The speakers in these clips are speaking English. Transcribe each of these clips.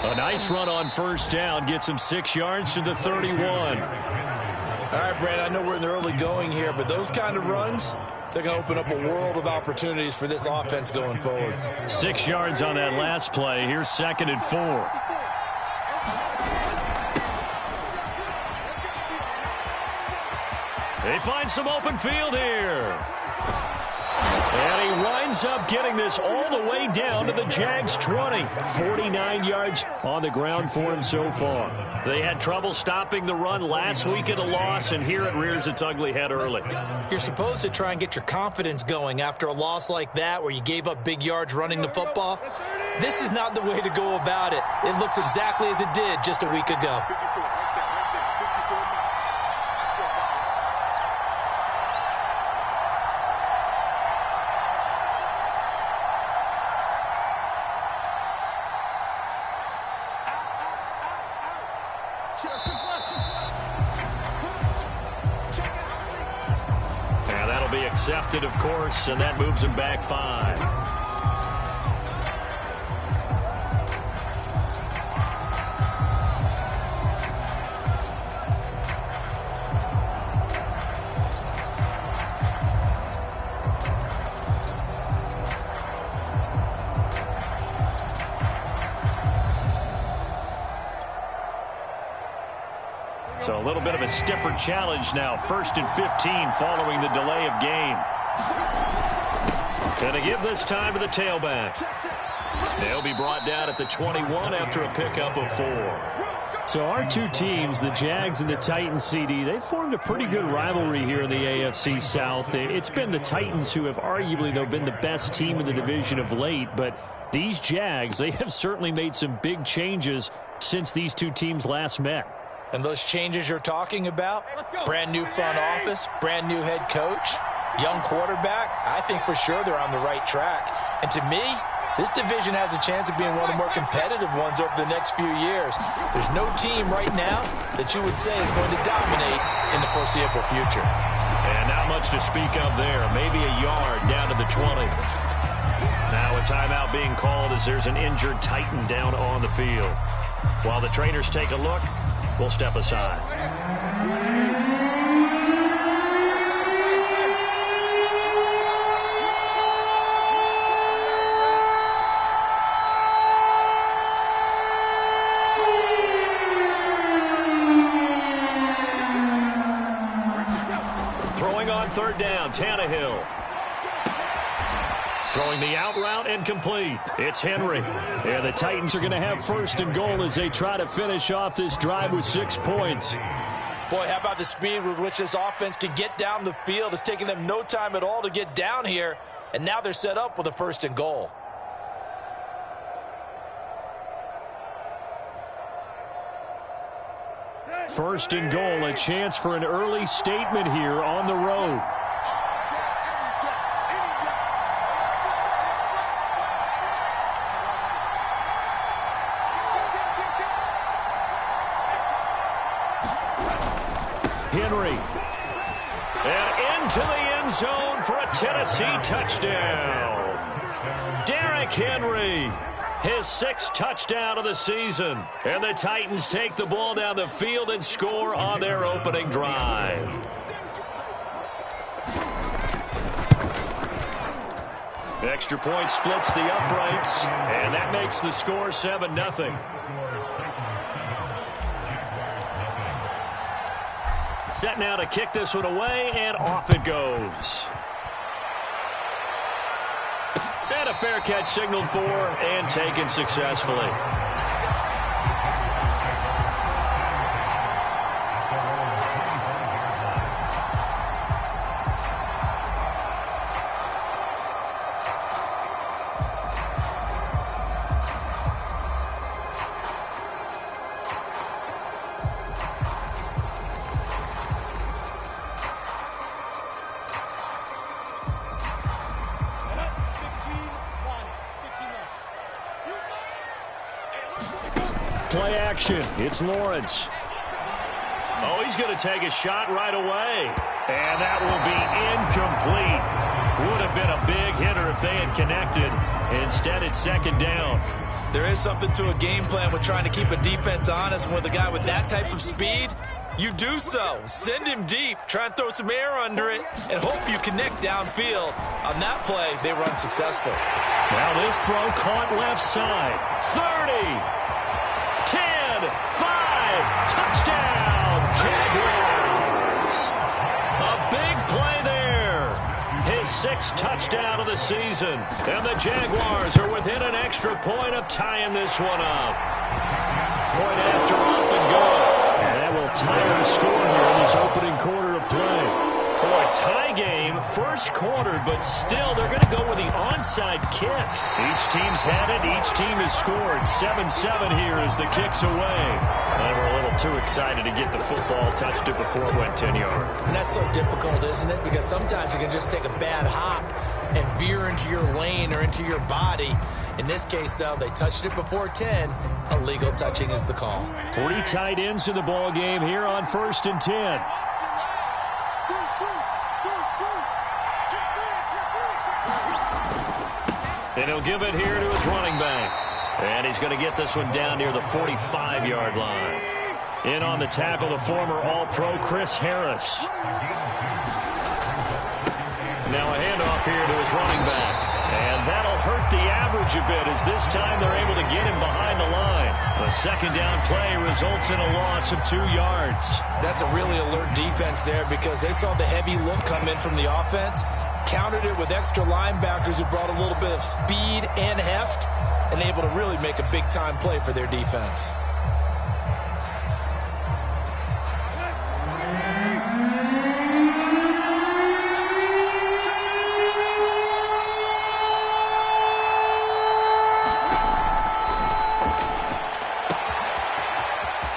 A nice run on first down gets him 6 yards to the 31. All right, Brad, I know we're in the early going here, but those kind of runs, they're going to open up a world of opportunities for this offense going forward. 6 yards on that last play. Here's 2nd and 4. They find some open field here. And he winds up getting this all the way down to the Jags 20. 49 yards on the ground for him so far. They had trouble stopping the run last week at a loss, and here it rears its ugly head early. You're supposed to try and get your confidence going after a loss like that where you gave up big yards running the football. This is not the way to go about it. It looks exactly as it did just a week ago. And that'll be accepted, of course, and that moves him back 5. So a little bit of a stiffer challenge now. 1st and 15 following the delay of game. Going to give this time to the tailback. They'll be brought down at the 21 after a pickup of 4. So our two teams, the Jags and the Titans, CD, they formed a pretty good rivalry here in the AFC South. It's been the Titans who have arguably, though, been the best team in the division of late. But these Jags, they have certainly made some big changes since these two teams last met. And those changes you're talking about, brand new front office, brand new head coach, young quarterback, I think for sure they're on the right track. And to me, this division has a chance of being one of the more competitive ones over the next few years. There's no team right now that you would say is going to dominate in the foreseeable future. And not much to speak of there. Maybe a yard down to the 20. Now a timeout being called as there's an injured Titan down on the field. While the trainers take a look, we'll step aside. Throwing on 3rd down, Tannehill. Throwing the out route and complete. It's Henry. And the Titans are going to have 1st and goal as they try to finish off this drive with 6 points. Boy, how about the speed with which this offense can get down the field? It's taking them no time at all to get down here. And now they're set up with a 1st and goal. First and goal, a chance for an early statement here on the road. Henry. And into the end zone for a Tennessee touchdown. Derrick Henry. His 6th touchdown of the season. And the Titans take the ball down the field and score on their opening drive. Extra point splits the uprights, and that makes the score 7-0. Set now to kick this one away, and off it goes. And a fair catch signaled for and taken successfully. Play action. It's Lawrence. Oh, he's going to take a shot right away. And that will be incomplete. Would have been a big hitter if they had connected. Instead, it's 2nd down. There is something to a game plan with trying to keep a defense honest. And with a guy with that type of speed, you do so. Send him deep, try and throw some air under it, and hope you connect downfield. On that play, they were unsuccessful. Now this throw caught left side. 30, 10, 5, touchdown, Jaguars. A big play there. His 6th touchdown of the season. And the Jaguars are within an extra point of tying this one up. Point after up and go. That will tie the score here in this opening quarter of play. Boy, tie game, first quarter, but still they're going to go with the onside kick. Each team's had it. Each team has scored. 7-7 here as the kick's away. And we're a little too excited to get the football, touched it before it went 10 yards. And that's so difficult, isn't it? Because sometimes you can just take a bad hop and veer into your lane or into your body. In this case, though, they touched it before 10. Illegal touching is the call. 3 tight ends in the ball game here on 1st and 10. And he'll give it here to his running back. And he's going to get this one down near the 45-yard line. In on the tackle, the former All-Pro Chris Harris. Now a handoff here to his running back. And that'll hurt the average a bit as this time they're able to get him behind the line. A 2nd down play results in a loss of 2 yards. That's a really alert defense there because they saw the heavy look come in from the offense, countered it with extra linebackers who brought a little bit of speed and heft, and able to really make a big-time play for their defense.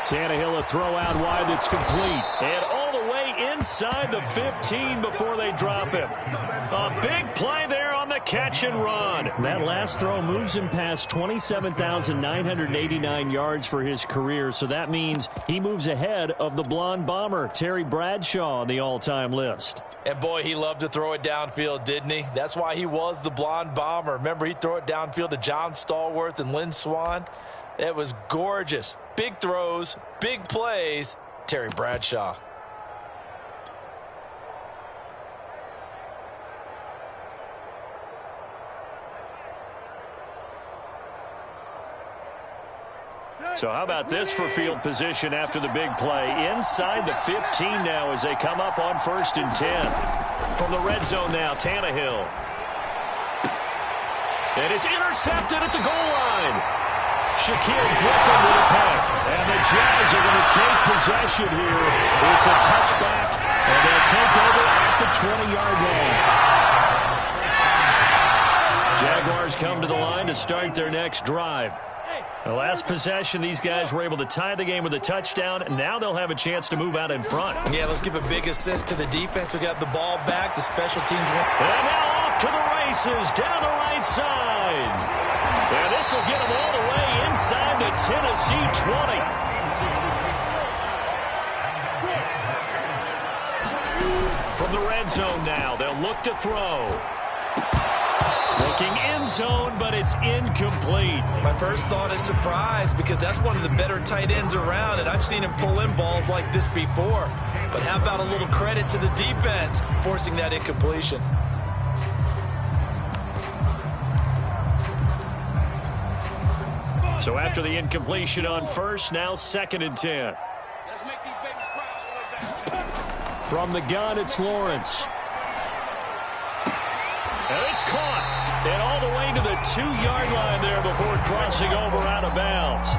Tannehill, a throw out wide that's complete. And all the way inside the 15 before they drop him. A big play there on the catch and run. That last throw moves him past 27,989 yards for his career, so that means he moves ahead of the blonde bomber, Terry Bradshaw, on the all-time list. And boy, he loved to throw it downfield, didn't he? That's why he was the blonde bomber. Remember, he'd throw it downfield to John Stallworth and Lynn Swann? It was gorgeous. Big throws, big plays. Terry Bradshaw. So how about this for field position after the big play? Inside the 15 now as they come up on 1st and 10. From the red zone now, Tannehill. And it's intercepted at the goal line. Shaquille Griffin with a pick. And the Jags are going to take possession here. It's a touchback, and they'll take over at the 20-yard line. Jaguars come to the line to start their next drive. The last possession, these guys were able to tie the game with a touchdown. Now they'll have a chance to move out in front. Yeah, let's give a big assist to the defense who got the ball back. The special teams win. And now off to the races down the right side. And this will get them all the way inside the Tennessee 20. From the red zone now, they'll look to throw. Looking end zone, but it's incomplete. My first thought is surprise because that's one of the better tight ends around, and I've seen him pull in balls like this before. But how about a little credit to the defense forcing that incompletion? So after the incompletion on 1st, now 2nd and 10. From the gun, it's Lawrence. And it's caught. And all the way to the 2-yard line there before crossing over out of bounds.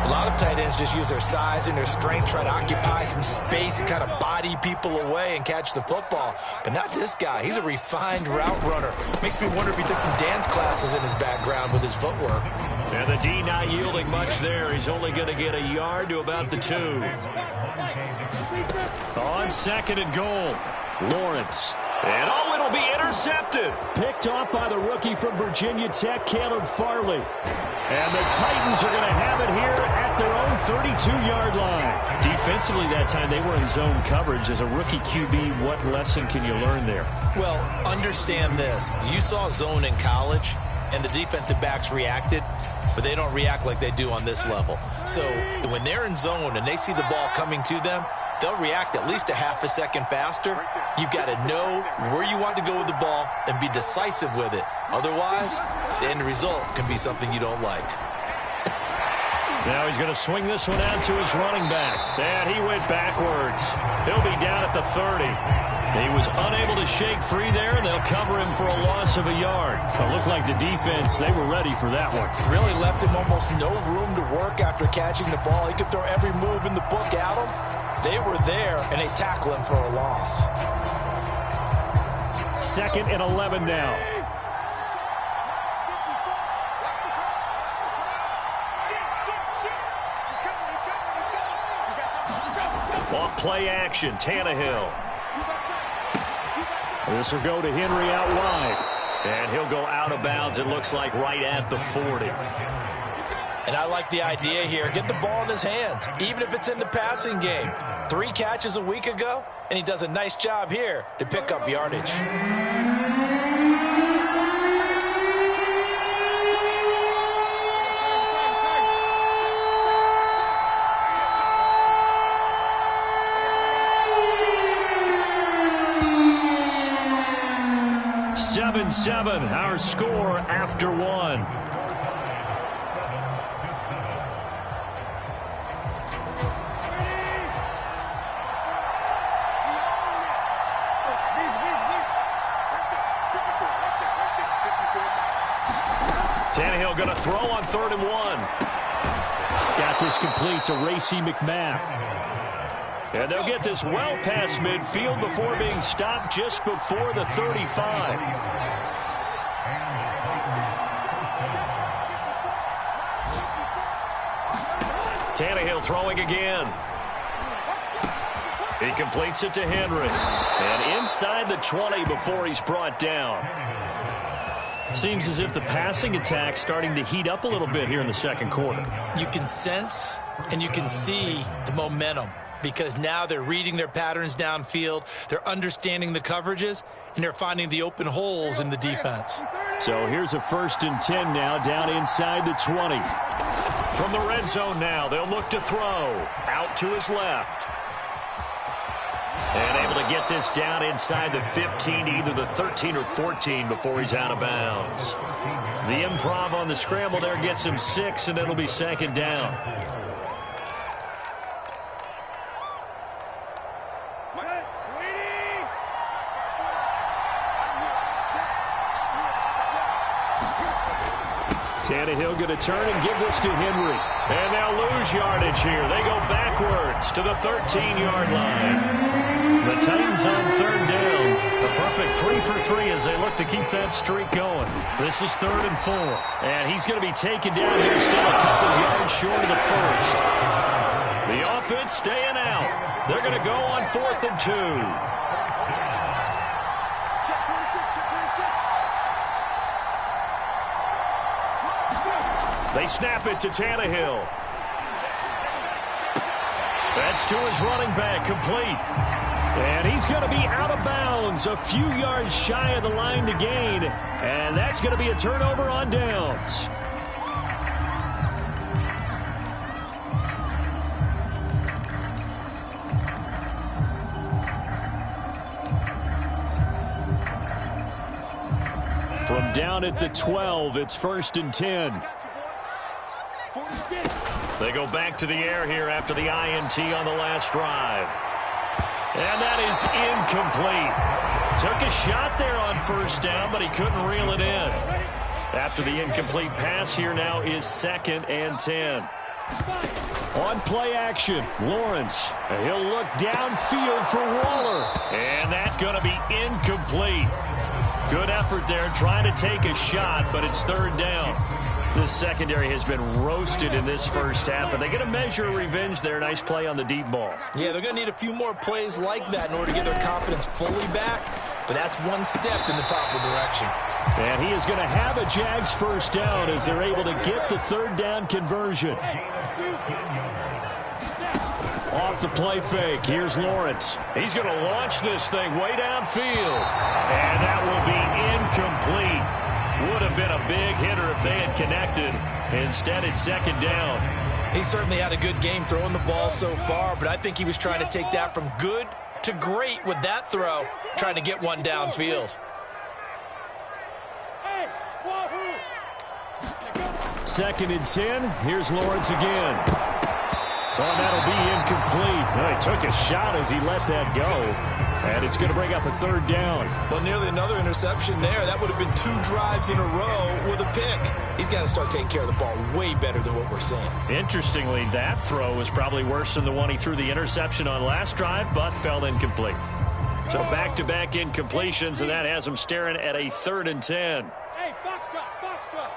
A lot of tight ends just use their size and their strength, try to occupy some space and kind of body people away and catch the football. But not this guy. He's a refined route runner. Makes me wonder if he took some dance classes in his background with his footwork. And the D not yielding much there. He's only going to get a yard to about the 2. On 2nd and goal, Lawrence. And oh, it'll be intercepted. Picked off by the rookie from Virginia Tech, Caleb Farley. And the Titans are going to have it here at their own 32-yard line. Defensively that time, they were in zone coverage. As a rookie QB, what lesson can you learn there? Well, understand this. You saw zone in college. and the defensive backs reacted, but they don't react like they do on this level. So when they're in zone and they see the ball coming to them, they'll react at least a half a second faster. You've got to know where you want to go with the ball and be decisive with it. Otherwise, the end result can be something you don't like. Now he's going to swing this one out to his running back. And he went backwards. He'll be down at the 30. He was unable to shake free there, and they'll cover him for a loss of a yard. It looked like the defense, they were ready for that one. Really left him almost no room to work after catching the ball. He could throw every move in the book at him. They were there, and they tackle him for a loss. 2nd and 11 now. Off play action, Tannehill. This will go to Henry out wide. And he'll go out of bounds, it looks like, right at the 40. And I like the idea here. Get the ball in his hands, even if it's in the passing game. 3 catches a week ago, and he does a nice job here to pick up yardage. Our score after 1. Tannehill going to throw on 3rd and 1. Got this complete to Racy McMath. And they'll get this well past midfield before being stopped just before the 35. Tannehill throwing again. He completes it to Henry. And inside the 20 before he's brought down. Seems as if the passing attack's starting to heat up a little bit here in the 2nd quarter. You can sense and you can see the momentum, because now they're reading their patterns downfield, they're understanding the coverages, and they're finding the open holes in the defense. So here's a 1st and 10 now, down inside the 20. From the red zone now, they'll look to throw. Out to his left. And able to get this down inside the 15, either the 13 or 14 before he's out of bounds. The improv on the scramble there gets him 6, and it'll be 2nd down. Tannehill going to turn and give this to Henry. And they'll lose yardage here. They go backwards to the 13-yard line. The Titans on 3rd down. A perfect 3 for 3 as they look to keep that streak going. This is 3rd and 4. And he's going to be taken down here, still a couple yards short of the 1st. The offense staying out. They're going to go on 4th and 2. They snap it to Tannehill. That's to his running back, complete. And he's going to be out of bounds, a few yards shy of the line to gain. And that's going to be a turnover on downs. From down at the 12, it's 1st and 10. They go back to the air here after the INT on the last drive. And that is incomplete. Took a shot there on 1st down, but he couldn't reel it in. After the incomplete pass, here now is 2nd and 10. On play action, Lawrence. He'll look downfield for Waller. And that's going to be incomplete. Good effort there, trying to take a shot, but it's 3rd down. This secondary has been roasted in this 1st half, and they're going to measure revenge there. Nice play on the deep ball. Yeah, they're going to need a few more plays like that in order to get their confidence fully back, but that's one step in the proper direction. And he is going to have a Jags 1st down as they're able to get the 3rd down conversion. Off the play fake, here's Lawrence. He's going to launch this thing way downfield, and that will be incomplete. Would have been a big hitter if they had connected. Instead, it's second down. He certainly had a good game throwing the ball so far, but I think he was trying to take that from good to great with that throw, trying to get one downfield. Second and 10. Here's Lawrence again. Oh, that'll be incomplete. Well, he took a shot as he let that go. And it's going to bring up a third down. Well, nearly another interception there. That would have been 2 drives in a row with a pick. He's got to start taking care of the ball way better than what we're seeing. Interestingly, that throw was probably worse than the one he threw the interception on last drive, but fell incomplete. So back-to-back incompletions, and that has him staring at a 3rd and 10. Hey, foxtrot, foxtrot.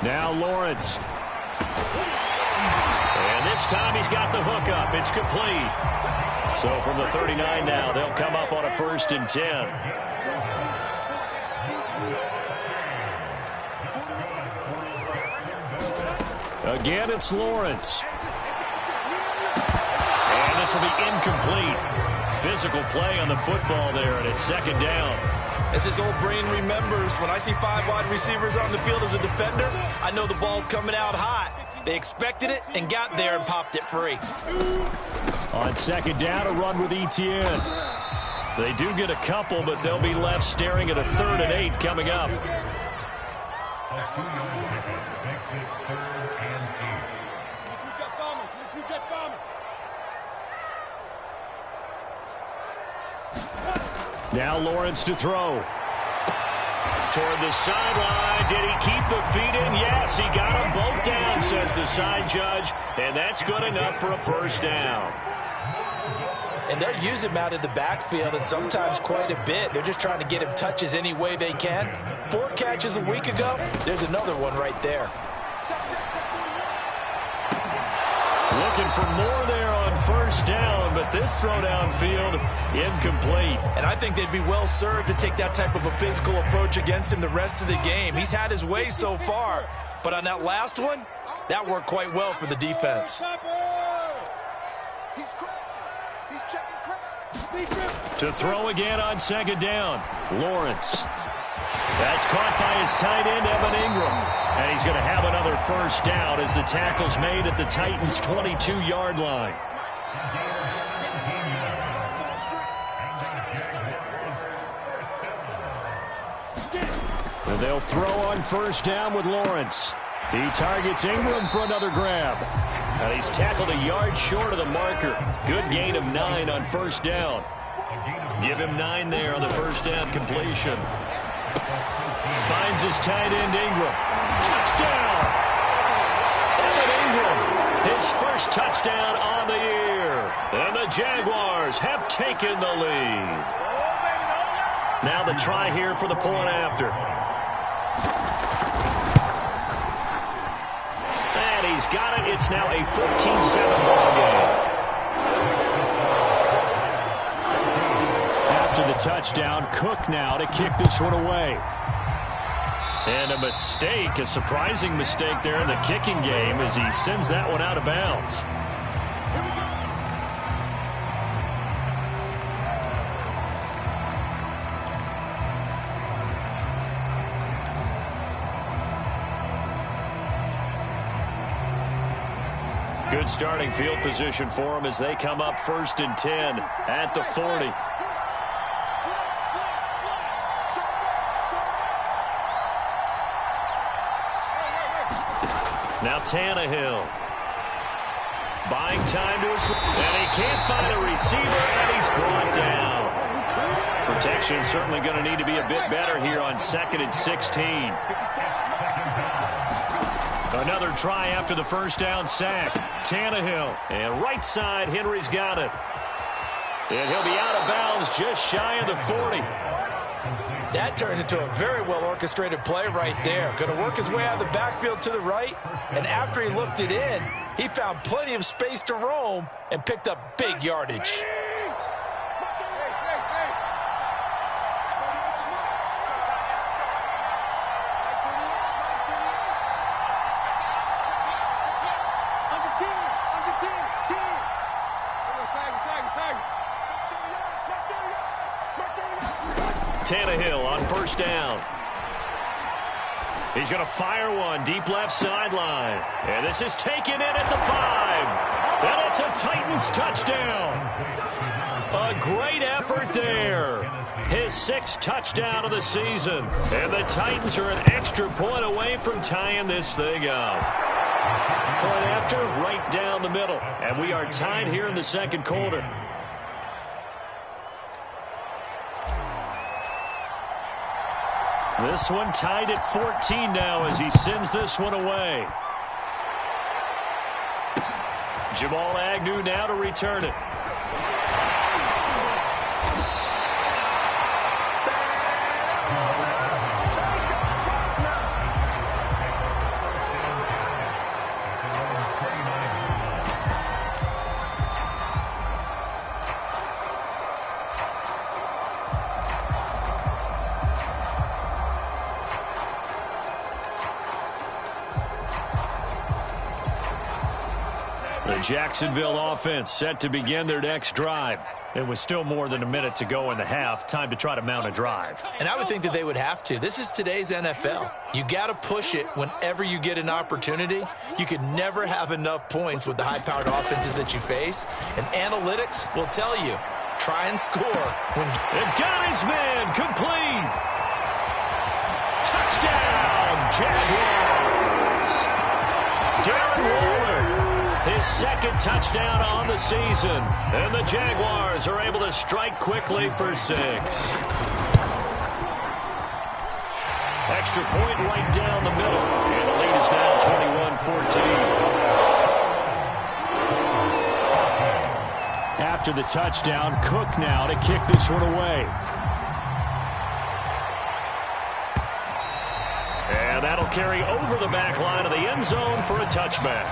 Now Lawrence. And this time he's got the hook up. It's complete. So from the 39 now, they'll come up on a 1st and 10. Again, it's Lawrence. And this will be incomplete. Physical play on the football there, and it's 2nd down. As his old brain remembers, when I see 5 wide receivers on the field as a defender, I know the ball's coming out hot. They expected it and got there and popped it free. On 2nd down, a run with Etienne. They do get a couple, but they'll be left staring at a 3rd and 8 coming up. Now Lawrence to throw. Toward the sideline. Did he keep the feet in? Yes, he got them both down, says the side judge. And that's good enough for a 1st down. And they're using him out of the backfield, and sometimes quite a bit. They're just trying to get him touches any way they can. 4 catches a week ago. There's another one right there. Looking for more there on 1st down, but this throw downfield incomplete. And I think they'd be well served to take that type of a physical approach against him the rest of the game. He's had his way so far, but on that last one, that worked quite well for the defense. To throw again on 2nd down, Lawrence. That's caught by his tight end, Evan Ingram. And he's going to have another 1st down as the tackle's made at the Titans' 22-yard line. And they'll throw on 1st down with Lawrence. He targets Ingram for another grab. And he's tackled a yard short of the marker. Good gain of 9 on 1st down. Give him 9 there on the 1st down completion. Finds his tight end, Ingram. Touchdown! Evan Ingram, his 1st touchdown on the year. And the Jaguars have taken the lead. Now the try here for the point after. And he's got it. It's now a 14-7 ball game. After the touchdown, Cook now to kick this one away. And a mistake, a surprising mistake there in the kicking game as he sends that one out of bounds. Good starting field position for them as they come up 1st and 10 at the 40. Now Tannehill. Buying time to his... And he can't find a receiver, and he's brought down. Protection certainly going to need to be a bit better here on 2nd and 16. Another try after the 1st down sack. Tannehill. And right side, Henry's got it. And he'll be out of bounds just shy of the 40. That turns into a very well-orchestrated play right there. Going to work his way out of the backfield to the right, and after he looked it in, he found plenty of space to roam and picked up big yardage. Tannehill on first down. He's going to fire one deep left sideline. And this is taken in at the 5. And it's a Titans touchdown. A great effort there. His 6th touchdown of the season. And the Titans are an extra point away from tying this thing up. Point after, right down the middle. And we are tied here in the second quarter. This one tied at 14 now as he sends this one away. Jamal Agnew now to return it. The Jacksonville offense set to begin their next drive. It was still more than a minute to go in the half. Time to try to mount a drive. And I would think that they would have to. This is today's NFL. You got to push it whenever you get an opportunity. You could never have enough points with the high-powered offenses that you face. And analytics will tell you, try and score. And got his man complete. Touchdown, Jaguars. Darren Waller. His 2nd touchdown on the season. And the Jaguars are able to strike quickly for 6. Extra point right down the middle. And the lead is now 21-14. After the touchdown, Cook now to kick this one away. And that'll carry over the back line of the end zone for a touchback.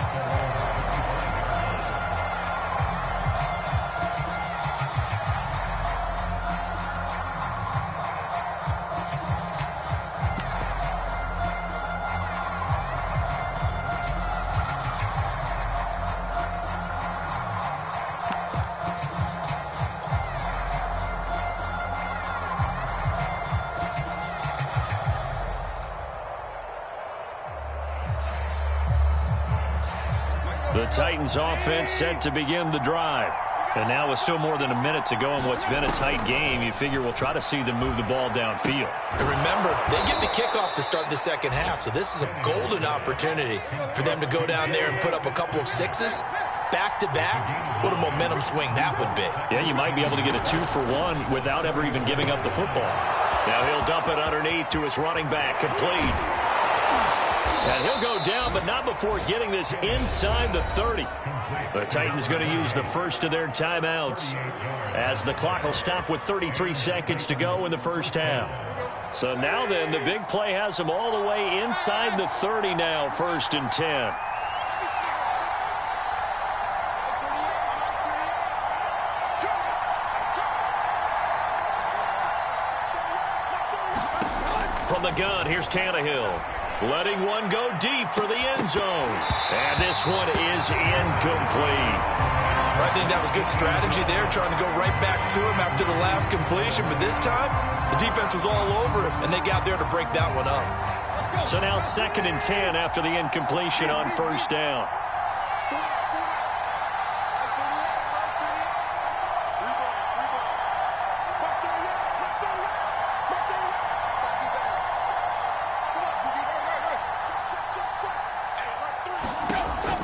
The Titans offense set to begin the drive. And now with still more than a minute to go in what's been a tight game, you figure we'll try to see them move the ball downfield. And remember, they get the kickoff to start the second half, so this is a golden opportunity for them to go down there and put up a couple of 6s. Back-to-back, what a momentum swing that would be. Yeah, you might be able to get a 2-for-1 without ever even giving up the football. Now he'll dump it underneath to his running back, complete. And he'll go down, but not before getting this inside the 30. The Titans going to use the first of their timeouts as the clock will stop with 33 seconds to go in the first half. So now then, the big play has them all the way inside the 30 now, 1st and 10. From the gun, here's Tannehill. Letting one go deep for the end zone. And this one is incomplete. I think that was good strategy there, trying to go right back to him after the last completion. But this time, the defense was all over him, and they got there to break that one up. So now 2nd and 10 after the incompletion on first down.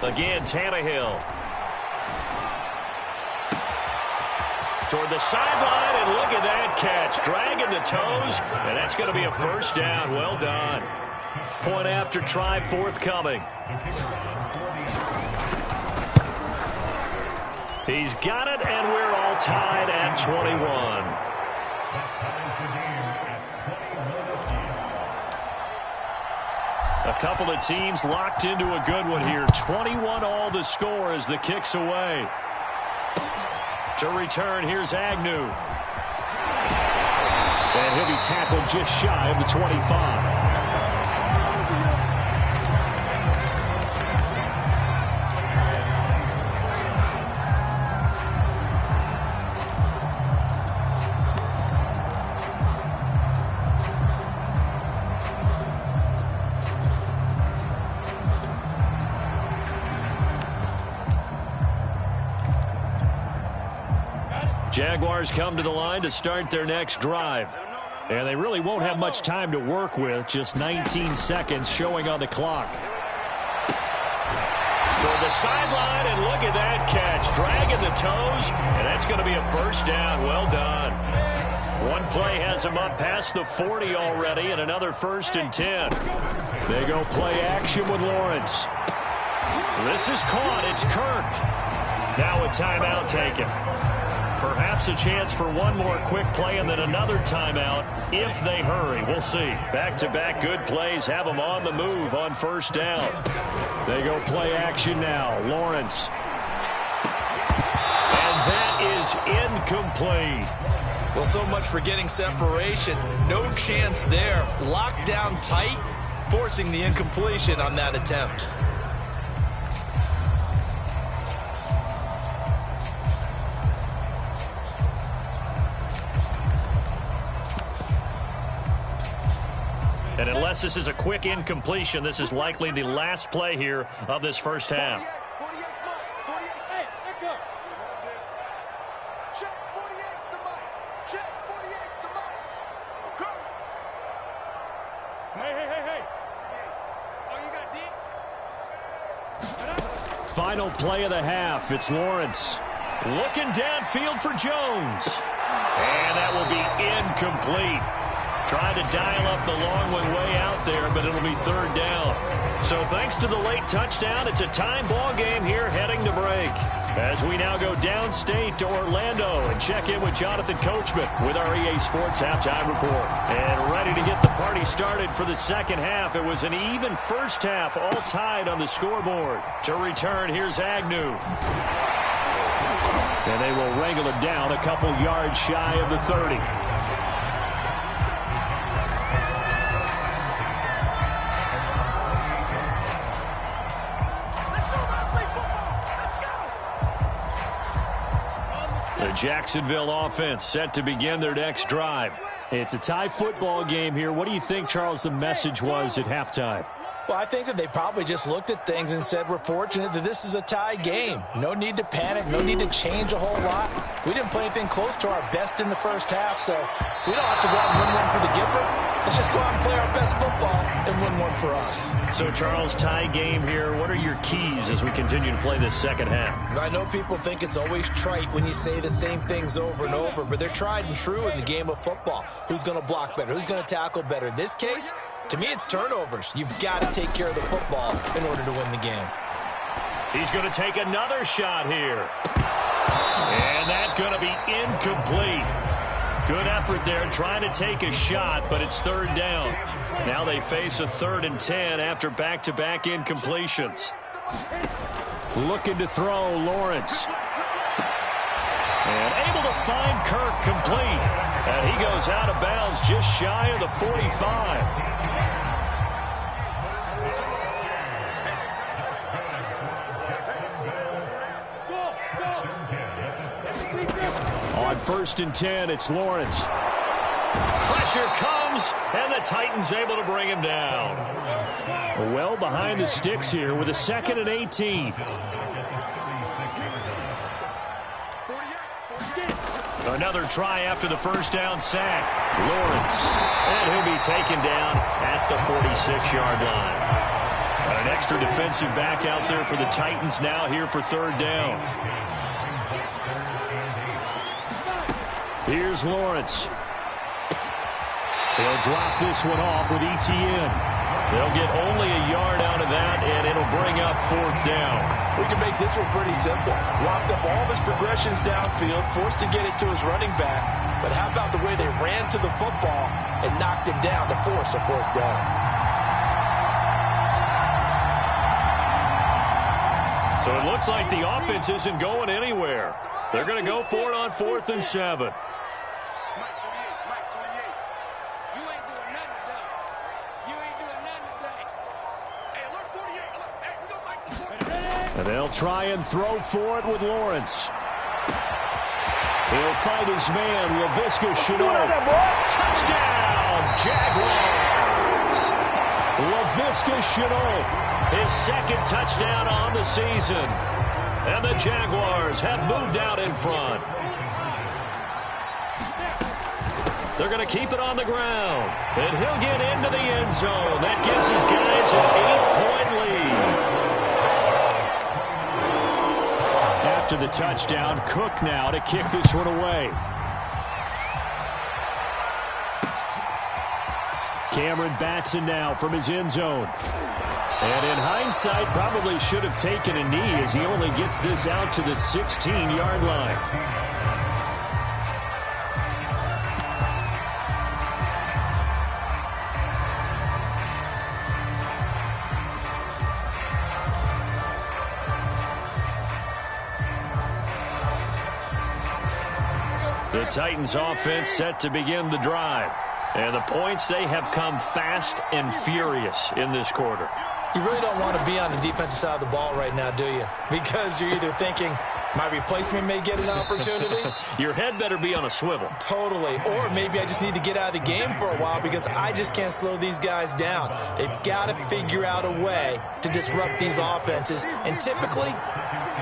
Again, Tannehill. Toward the sideline, and look at that catch. Dragging the toes, and that's going to be a first down. Well done. Point after try forthcoming. He's got it, and we're all tied at 21. A couple of teams locked into a good one here. 21 all the score as the kick's away. To return, here's Agnew. And he'll be tackled just shy of the 25. Jaguars come to the line to start their next drive. And they really won't have much time to work with. Just 19 seconds showing on the clock. Toward the sideline, and look at that catch. Dragging the toes, and that's going to be a first down. Well done. One play has him up past the 40 already, and another 1st and 10. They go play action with Lawrence. This is caught. It's Kirk. Now a timeout taken. Perhaps a chance for one more quick play and then another timeout if they hurry. We'll see. Back-to-back good plays have them on the move on 1st down. They go play action now. Lawrence. And that is incomplete. Well, so much for getting separation. No chance there. Locked down tight, forcing the incompletion on that attempt. And unless this is a quick incompletion, this is likely the last play here of this first half. Hey, echo. Check 48's the mic. Check 48's the mic. Go. Hey. Oh, you got deep? Final play of the half. It's Lawrence. Looking downfield for Jones. And that will be incomplete. Trying to dial up the long one way out there, but it'll be 3rd down. So thanks to the late touchdown, it's a time ball game here heading to break. As we now go downstate to Orlando and check in with Jonathan Coachman with our EA Sports Halftime Report. And ready to get the party started for the second half. It was an even first half, all tied on the scoreboard. To return, here's Agnew. And they will wrangle it down a couple yards shy of the 30. The Jacksonville offense set to begin their next drive. It's a tie football game here. What do you think, Charles, the message was at halftime? Well, I think that they probably just looked at things and said, we're fortunate that this is a tie game. No need to panic. No need to change a whole lot. We didn't play anything close to our best in the first half, so we don't have to go out and win one for the Gipper. Let's just go out and play our best football and win one for us. So, Charles, tie game here. What are your keys as we continue to play this second half? I know people think it's always trite when you say the same things over and over, but they're tried and true in the game of football. Who's going to block better? Who's going to tackle better? In this case, to me, it's turnovers. You've got to take care of the football in order to win the game. He's going to take another shot here. And that's going to be incomplete. Good effort there trying to take a shot, but it's 3rd down. Now they face a 3rd and 10 after back-to-back incompletions. Looking to throw, Lawrence. And able to find Kirk complete. And he goes out of bounds just shy of the 45. On 1st and 10, it's Lawrence. Pressure comes, and the Titans able to bring him down. Well behind the sticks here with a 2nd and 18. Another try after the first down sack. Lawrence. And he'll be taken down at the 46-yard line. An extra defensive back out there for the Titans now here for 3rd down. Here's Lawrence. He'll drop this one off with ETN. They'll get only a yard out of that, and it'll bring up 4th down. We can make this one pretty simple. Locked up all of his progressions downfield, forced to get it to his running back. But how about the way they ran to the football and knocked him down to force a 4th down? So it looks like the offense isn't going anywhere. They're going to go for it on 4th and 7. And they'll try and throw for it with Lawrence. He'll fight his man, Leoville1974's. Touchdown, Jaguars! Leoville1974's. His 2nd touchdown on the season. And the Jaguars have moved out in front. They're going to keep it on the ground. And he'll get into the end zone. That gives his guys an 8-point lead. After the touchdown, Cook now to kick this one away. Cameron Batson now from his end zone. And in hindsight, probably should have taken a knee as he only gets this out to the 16-yard line. The Titans offense set to begin the drive. And the points, they have come fast and furious in this quarter. You really don't want to be on the defensive side of the ball right now, do you? Because you're either thinking, my replacement may get an opportunity. Your head better be on a swivel. Totally. Or maybe I just need to get out of the game for a while because I just can't slow these guys down. They've got to figure out a way to disrupt these offenses. And typically,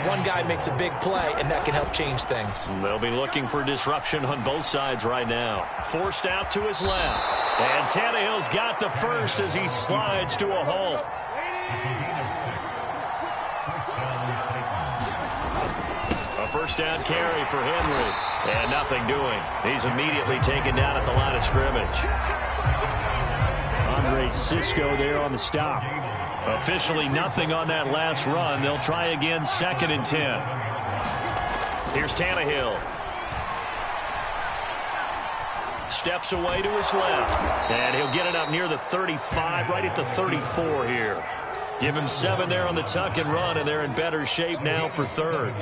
one guy makes a big play, and that can help change things. They'll be looking for disruption on both sides right now. Forced out to his left. And Tannehill's got the first as he slides to a halt. A first down carry for Henry. And nothing doing. He's immediately taken down at the line of scrimmage. Andre Cisco there on the stop. Officially nothing on that last run. They'll try again, 2nd and 10. Here's Tannehill. Steps away to his left. And he'll get it up near the 35, right at the 34 here. Give him 7 there on the tuck and run, and they're in better shape now for 3rd.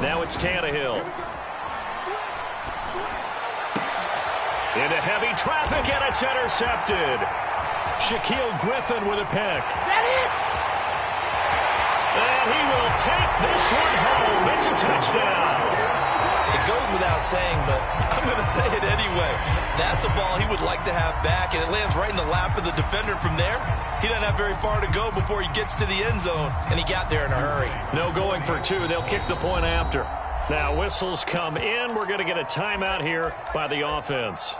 Now it's Tannehill. Into heavy traffic, and it's intercepted. Shaquille Griffin with a pick. And he will take this one home. It's a touchdown. It goes without saying, but I'm going to say it anyway. That's a ball he would like to have back, and it lands right in the lap of the defender. From there, he doesn't have very far to go before he gets to the end zone, and he got there in a hurry. No going for 2. They'll kick the point after. Now whistles come in. We're going to get a timeout here by the offense.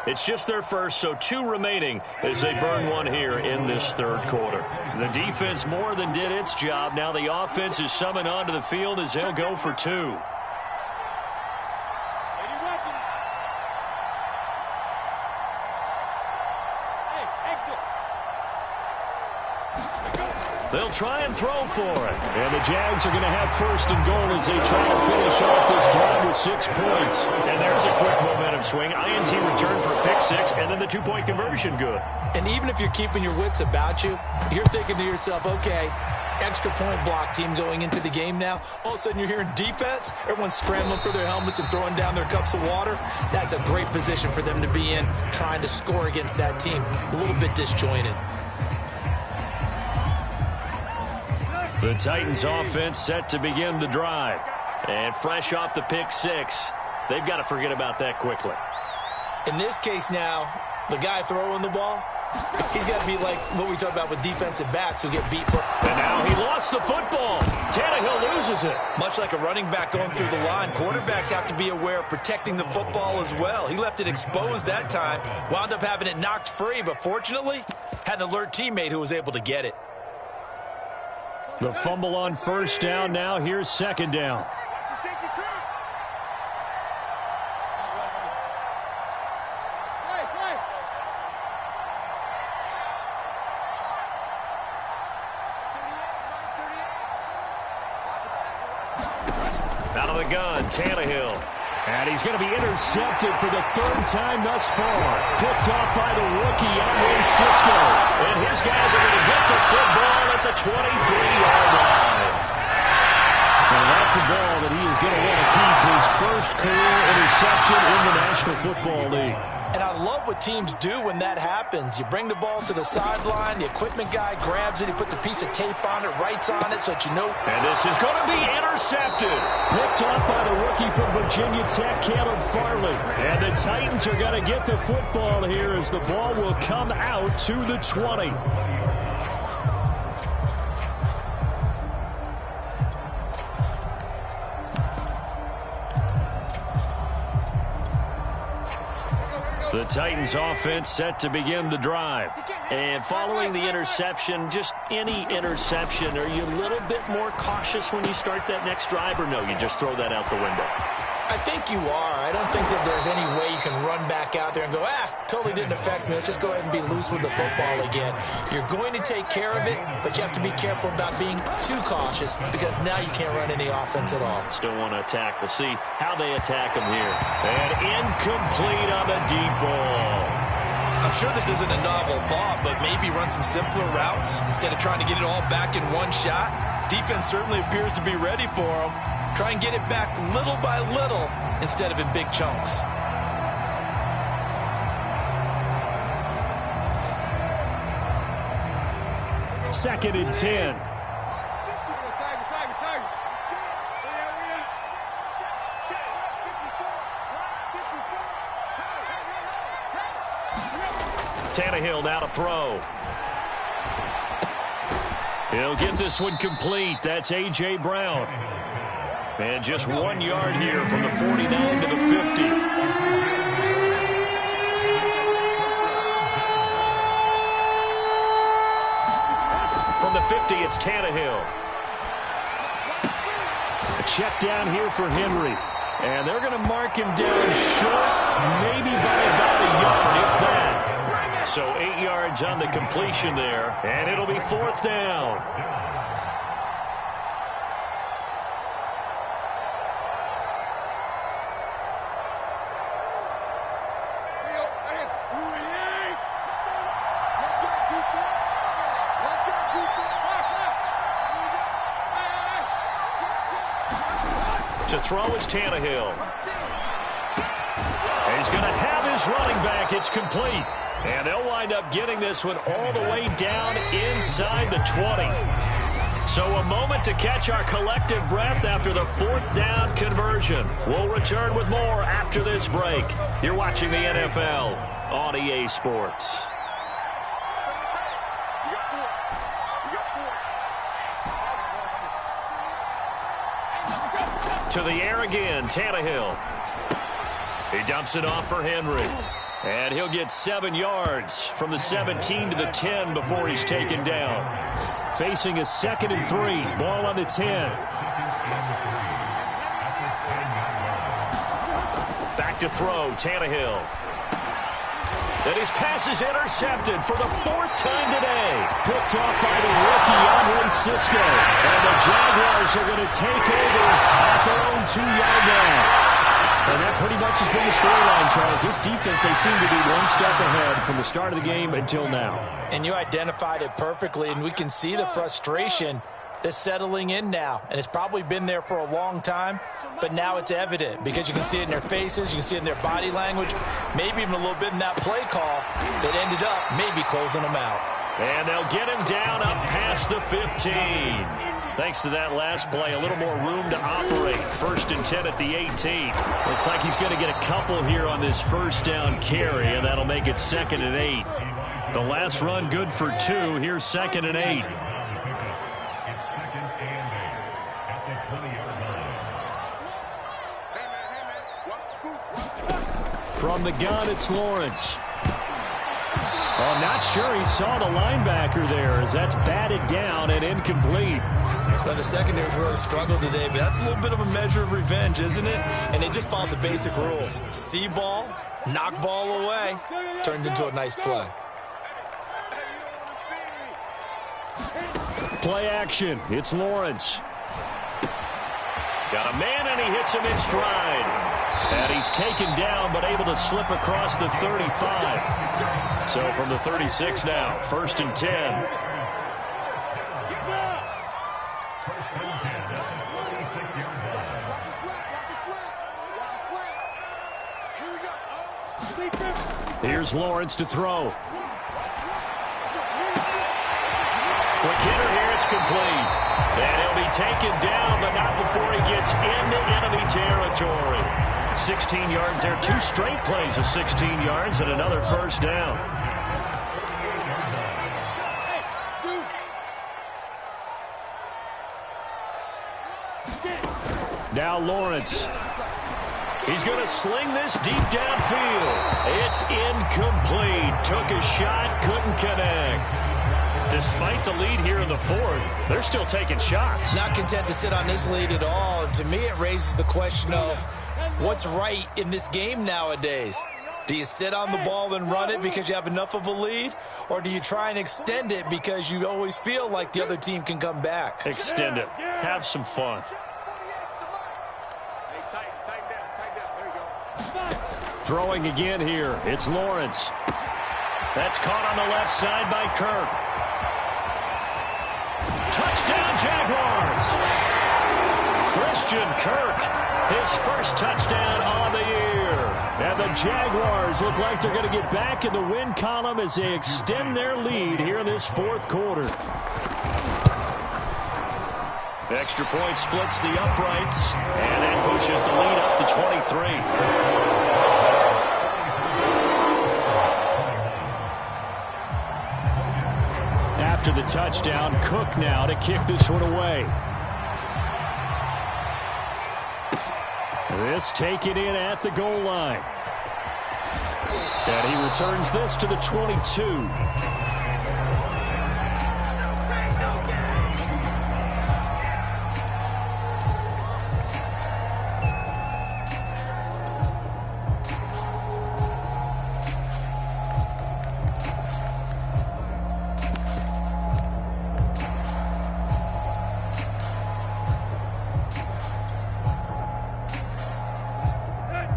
It's just their first, so 2 remaining as they burn one here in this 3rd quarter. The defense more than did its job. Now the offense is summoned onto the field as they'll go for 2. They'll try and throw for it. And the Jags are going to have 1st and goal as they try to finish off this drive with 6 points. And there's a quick momentum swing. INT return for a pick 6, and then the 2-point conversion good. And even if you're keeping your wits about you, you're thinking to yourself, okay, extra point block team going into the game now. All of a sudden you're hearing defense. Everyone's scrambling for their helmets and throwing down their cups of water. That's a great position for them to be in, trying to score against that team. A little bit disjointed. The Titans offense set to begin the drive. And fresh off the pick 6, they've got to forget about that quickly. In this case now, the guy throwing the ball, he's got to be like what we talk about with defensive backs who get beat for. And now he lost the football. Tannehill loses it. Much like a running back going through the line, quarterbacks have to be aware of protecting the football as well. He left it exposed that time, wound up having it knocked free, but fortunately had an alert teammate who was able to get it. The fumble on 1st down. Now here's 2nd down. Out of the gun, Tannehill. And he's going to be intercepted for the 3rd time thus far. Picked off by the rookie, Andre Cisco. And his guys are going to get the football at the 23-yard line. And that's a ball that he is going to want to keep, his first career interception in the National Football League. And I love what teams do when that happens. You bring the ball to the sideline, the equipment guy grabs it, he puts a piece of tape on it, writes on it so that you know. And this is going to be intercepted. Picked up by the rookie from Virginia Tech, Caleb Farley. And the Titans are going to get the football here as the ball will come out to the 20. The Titans offense set to begin the drive. And following the interception, just any interception, are you a little bit more cautious when you start that next drive, or no, you just throw that out the window? I think you are. I don't think that there's any way you can run back out there and go, totally didn't affect me. Let's just go ahead and be loose with the football again. You're going to take care of it, but you have to be careful about being too cautious because now you can't run any offense at all. Still want to attack. We'll see how they attack them here. And incomplete on the deep ball. I'm sure this isn't a novel thought, but maybe run some simpler routes instead of trying to get it all back in one shot. Defense certainly appears to be ready for them. Try and get it back little by little instead of in big chunks. Second and 10. Tannehill now to throw. He'll get this one complete. That's A.J. Brown. And just 1 yard here from the 49 to the 50. From the 50, it's Tannehill. A check down here for Henry. And they're going to mark him down short, maybe by about a yard, if that. So 8 yards on the completion there, and it'll be fourth down. To throw is Tannehill. And he's going to have his running back. It's complete. And they'll wind up getting this one all the way down inside the 20. So a moment to catch our collective breath after the fourth down conversion. We'll return with more after this break. You're watching the NFL on EA Sports. To the air again, Tannehill. He dumps it off for Henry. And he'll get 7 yards from the 17 to the 10 before he's taken down. Facing a 2nd and 3. Ball on the 10. Back to throw, Tannehill. And his pass is intercepted for the 4th time today. Picked off by the rookie, Andre Cisco. And the Jaguars are going to take over at their own 2-yard line. And that pretty much has been the storyline, Charles. This defense, they seem to be one step ahead from the start of the game until now. And you identified it perfectly, and we can see the frustration that's settling in now. And it's probably been there for a long time, but now it's evident because you can see it in their faces, you can see it in their body language, maybe even a little bit in that play call that ended up maybe closing them out. And they'll get him down up past the 15. Thanks to that last play, a little more room to operate. 1st and 10 at the 18. Looks like he's going to get a couple here on this first down carry, and that'll make it 2nd and 8. The last run good for 2. Here's 2nd and 8. From the gun, it's Lawrence. I'm not sure he saw the linebacker there as that's batted down and incomplete. Well, the secondary's really struggled today, but that's a little bit of a measure of revenge, isn't it? And they just followed the basic rules. See ball, knock ball away, turns into a nice play. Play action. It's Lawrence. Got a man, and he hits him in stride. And he's taken down, but able to slip across the 35. So from the 36 now, 1st and 10. Here's Lawrence to throw. Quick hitter here, it's complete. And he'll be taken down, but not before he gets into enemy territory. 16 yards there, 2 straight plays of 16 yards and another first down. Now Lawrence. He's going to sling this deep downfield. It's incomplete. Took a shot, couldn't connect. Despite the lead here in the fourth, they're still taking shots. Not content to sit on this lead at all. And to me, it raises the question of what's right in this game nowadays. Do you sit on the ball and run it because you have enough of a lead? Or do you try and extend it because you always feel like the other team can come back? Extend it. Have some fun. Throwing again here. It's Lawrence. That's caught on the left side by Kirk. Touchdown, Jaguars! Christian Kirk, his first touchdown on the year. And the Jaguars look like they're going to get back in the win column as they extend their lead here in this fourth quarter. Extra point splits the uprights, and that pushes the lead up to 23. After the touchdown, Cook now to kick this one away. This taken in at the goal line. And he returns this to the 22.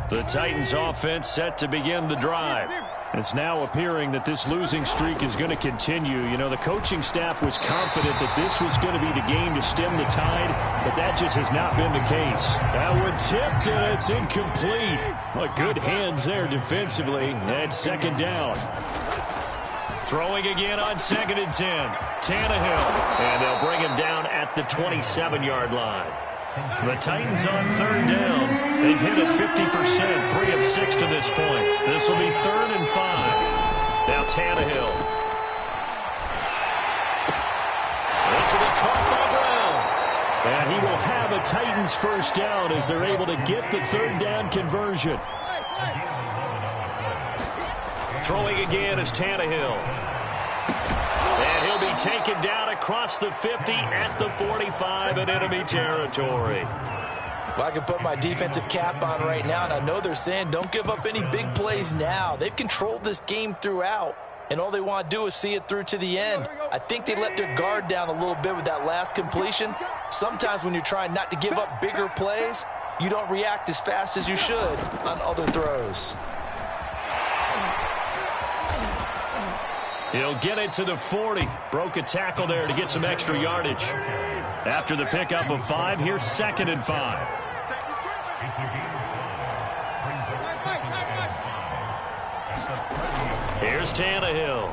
The Titans offense set to begin the drive. It's now appearing that this losing streak is going to continue. You know, the coaching staff was confident that this was going to be the game to stem the tide, but that just has not been the case. That one tipped, and it's incomplete. Well, good hands there defensively. That's second down. Throwing again on 2nd and 10. Tannehill. And they'll bring him down at the 27-yard line. The Titans on 3rd down. They've hit it 50%, 3 of 6 to this point. This will be 3rd and 5. Now Tannehill. This will be caught for the ground. And he will have a Titans first down as they're able to get the 3rd down conversion. Throwing again is Tannehill. And he'll be taken down across the 50 at the 45 in enemy territory. Well, I can put my defensive cap on right now, and I know they're saying don't give up any big plays now. They've controlled this game throughout, and all they want to do is see it through to the end. I think they let their guard down a little bit with that last completion. Sometimes when you're trying not to give up bigger plays, you don't react as fast as you should on other throws. He'll get it to the 40. Broke a tackle there to get some extra yardage. After the pickup of 5, here's 2nd and 5. Here's Tannehill.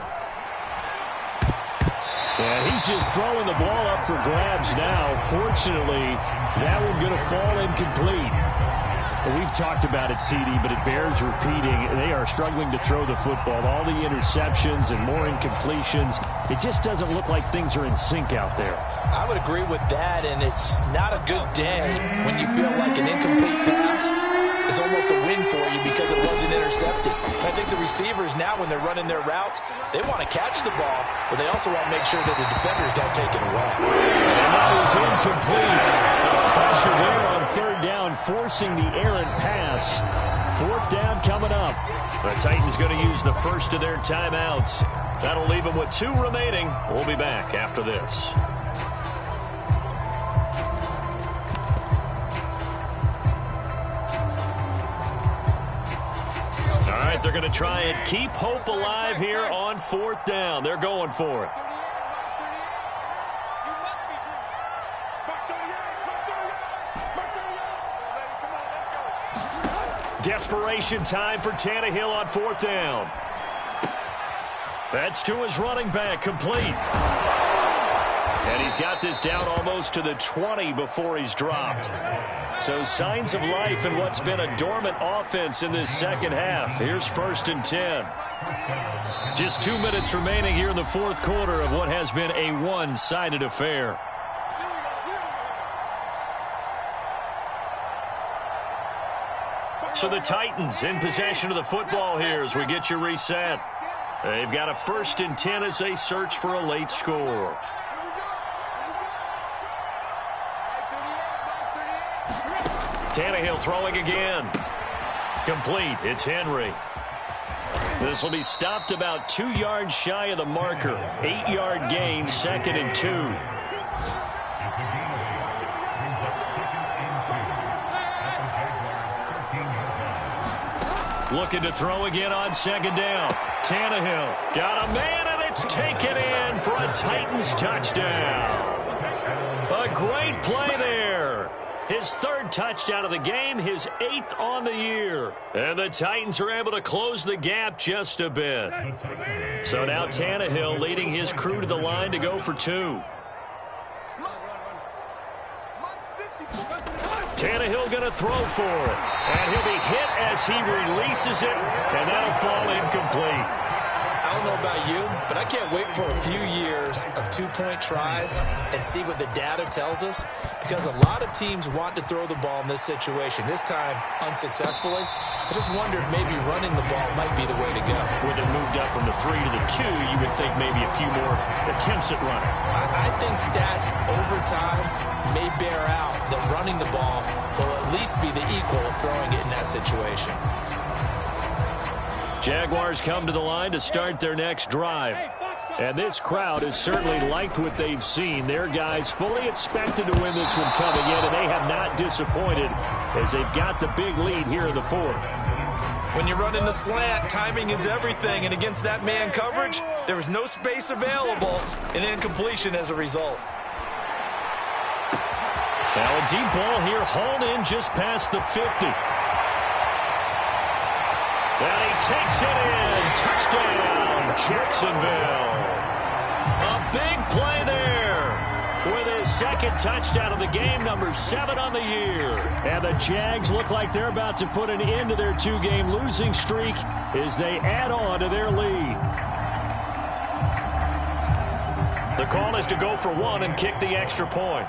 Yeah, he's just throwing the ball up for grabs now. Fortunately, that one going to fall incomplete. We've talked about it, CD, but it bears repeating. They are struggling to throw the football. All the interceptions and more incompletions. It just doesn't look like things are in sync out there. I would agree with that, and it's not a good day when you feel like an incomplete pass is almost a win for you because it wasn't intercepted. I think the receivers now, when they're running their routes, they want to catch the ball, but they also want to make sure that the defenders don't take it away. And that is incomplete. Pressure there on 3rd down, forcing the errant pass. 4th down coming up. The Titans going to use the first of their timeouts. That'll leave them with 2 remaining. We'll be back after this. All right, they're going to try and keep hope alive here on 4th down. They're going for it. Desperation time for Tannehill on 4th down. That's to his running back, complete. And he's got this down almost to the 20 before he's dropped. So signs of life in what's been a dormant offense in this second half. Here's 1st and 10. Just 2 minutes remaining here in the 4th quarter of what has been a one-sided affair. So the Titans in possession of the football here as we get you reset. They've got a 1st and 10 as they search for a late score. Tannehill throwing again. Complete. It's Henry. This will be stopped about 2 yards shy of the marker. 8-yard gain, 2nd and 2. Looking to throw again on 2nd down. Tannehill got a man, and it's taken in for a Titans touchdown. A great play there. His 3rd touchdown of the game, his 8th on the year. And the Titans are able to close the gap just a bit. So now Tannehill leading his crew to the line to go for 2. Tannehill going to throw for it. And he'll be hit as he releases it, and that'll fall incomplete. I don't know about you, but I can't wait for a few years of 2-point tries and see what the data tells us, because a lot of teams want to throw the ball in this situation. This time, unsuccessfully. I just wonder if maybe running the ball might be the way to go. With it moved up from the 3 to the 2, you would think maybe a few more attempts at running. I think stats over time may bear out that running the ball will at least be the equal of throwing it in that situation. Jaguars come to the line to start their next drive. And this crowd has certainly liked what they've seen. Their guys fully expected to win this one coming in, and they have not disappointed as they've got the big lead here in the 4th. When you run in the slant, timing is everything, and against that man coverage, there was no space available, and incompletion as a result. Now a deep ball here, hauled in just past the 50. And he takes it in. Touchdown, Jacksonville. A big play there with his 2nd touchdown of the game, number 7 on the year. And the Jags look like they're about to put an end to their 2-game losing streak as they add on to their lead. The call is to go for 1 and kick the extra point.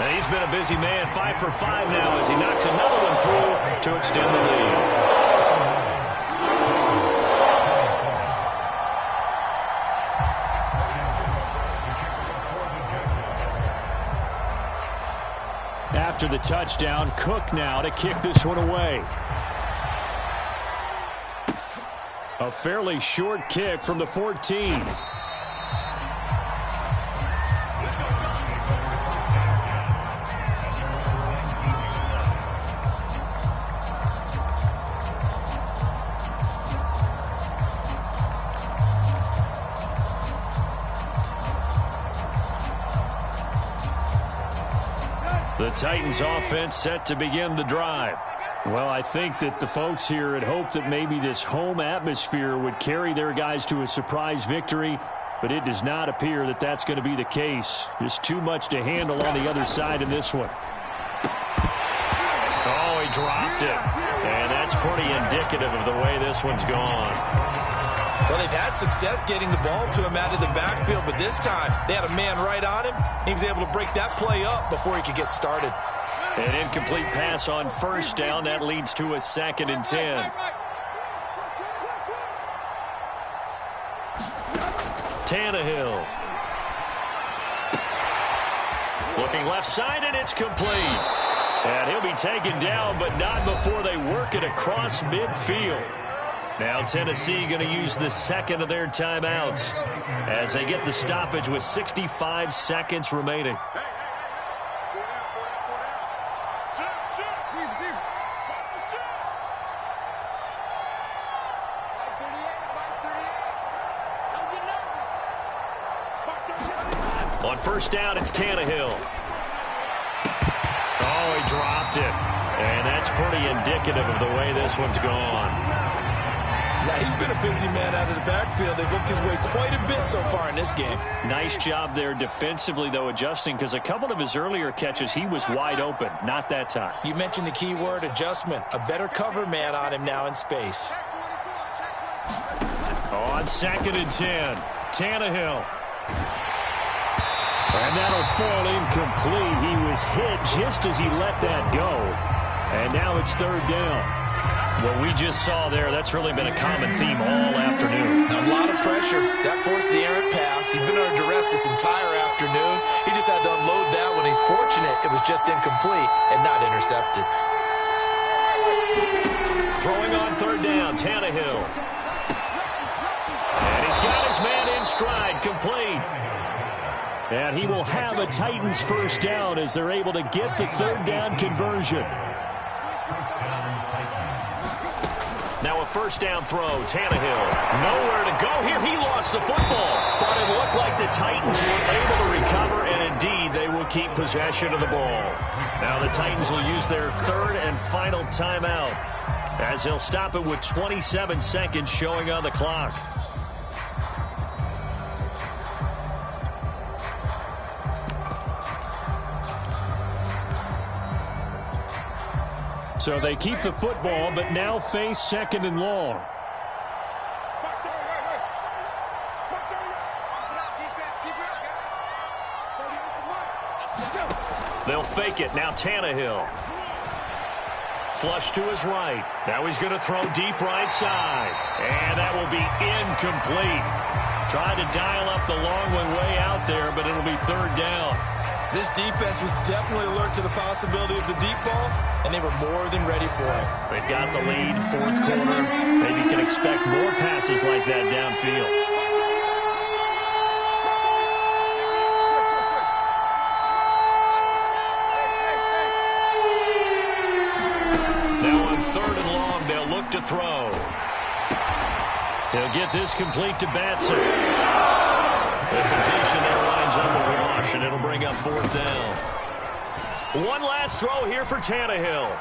And he's been a busy man, 5 for 5 now as he knocks another one through to extend the lead. After the touchdown, Cook now to kick this one away. A fairly short kick from the 14. The Titans offense set to begin the drive. Well, I think that the folks here had hoped that maybe this home atmosphere would carry their guys to a surprise victory, but it does not appear that that's going to be the case. Just too much to handle on the other side in this one. Oh, he dropped it. And that's pretty indicative of the way this one's gone. Well, they've had success getting the ball to him out of the backfield, but this time they had a man right on him. He was able to break that play up before he could get started. An incomplete pass on 1st down. That leads to a 2nd and 10. Tannehill. Looking left side, and it's complete. And he'll be taken down, but not before they work it across midfield. Now Tennessee going to use the 2nd of their timeouts as they get the stoppage with 65 seconds remaining. On 1st down, it's Tannehill. Oh, intercepted. And that's pretty indicative of the way this one's gone. Yeah, he's been a busy man out of the backfield. They've looked his way quite a bit so far in this game. Nice job there defensively, though, adjusting, because a couple of his earlier catches, he was wide open. Not that time. You mentioned the key word, adjustment. A better cover man on him now in space. On 2nd and 10, Tannehill. And that'll fall incomplete. He was hit just as he let that go. And now it's 3rd down. What we just saw there, that's really been a common theme all afternoon. A lot of pressure. That forced the errant pass. He's been under duress this entire afternoon. He just had to unload that one. He's fortunate it was just incomplete and not intercepted. Throwing on 3rd down, Tannehill. And he's got his man in stride, complete. And he will have a Titans first down as they're able to get the 3rd down conversion. Now a 1st down throw, Tannehill. Nowhere to go here. He lost the football. But it looked like the Titans were able to recover, and indeed they will keep possession of the ball. Now the Titans will use their 3rd and final timeout, as they'll stop it with 27 seconds showing on the clock. So they keep the football, but now face 2nd and long. They'll fake it. Now Tannehill. Flush to his right. Now he's going to throw deep right side. And that will be incomplete. Tried to dial up the long one way out there, but it'll be 3rd down. This defense was definitely alert to the possibility of the deep ball, and they were more than ready for it. They've got the lead, 4th quarter. Maybe you can expect more passes like that downfield. Now on 3rd and long, they'll look to throw. He'll get this complete to Batson. The completion there lines up the wash, and it'll bring up 4th down. One last throw here for Tannehill.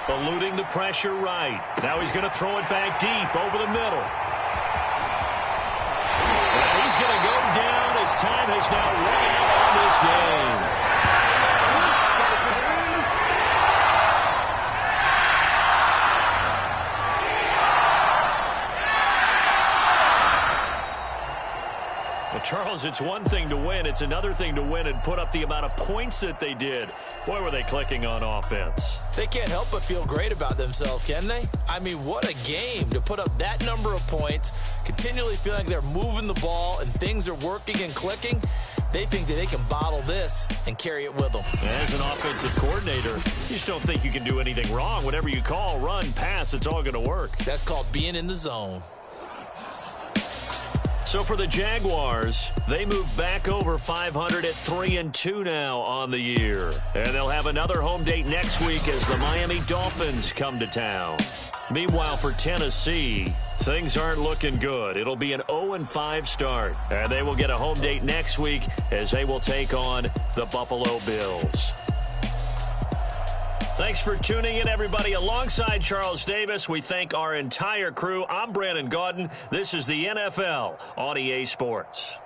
Eluding the pressure right. Now he's going to throw it back deep over the middle. And he's going to go down as time has now run out on this game. Charles, it's one thing to win. It's another thing to win and put up the amount of points that they did. Boy, were they clicking on offense. They can't help but feel great about themselves, can they? I mean, what a game to put up that number of points, continually feel like they're moving the ball and things are working and clicking. They think that they can bottle this and carry it with them. As an offensive coordinator, you just don't think you can do anything wrong. Whatever you call, run, pass, it's all going to work. That's called being in the zone. So for the Jaguars, they move back over 500 at 3-2 now on the year. And they'll have another home date next week as the Miami Dolphins come to town. Meanwhile, for Tennessee, things aren't looking good. It'll be an 0-5 start. And they will get a home date next week as they will take on the Buffalo Bills. Thanks for tuning in, everybody. Alongside Charles Davis, we thank our entire crew. I'm Brandon Gaudin. This is the NFL on EA Sports.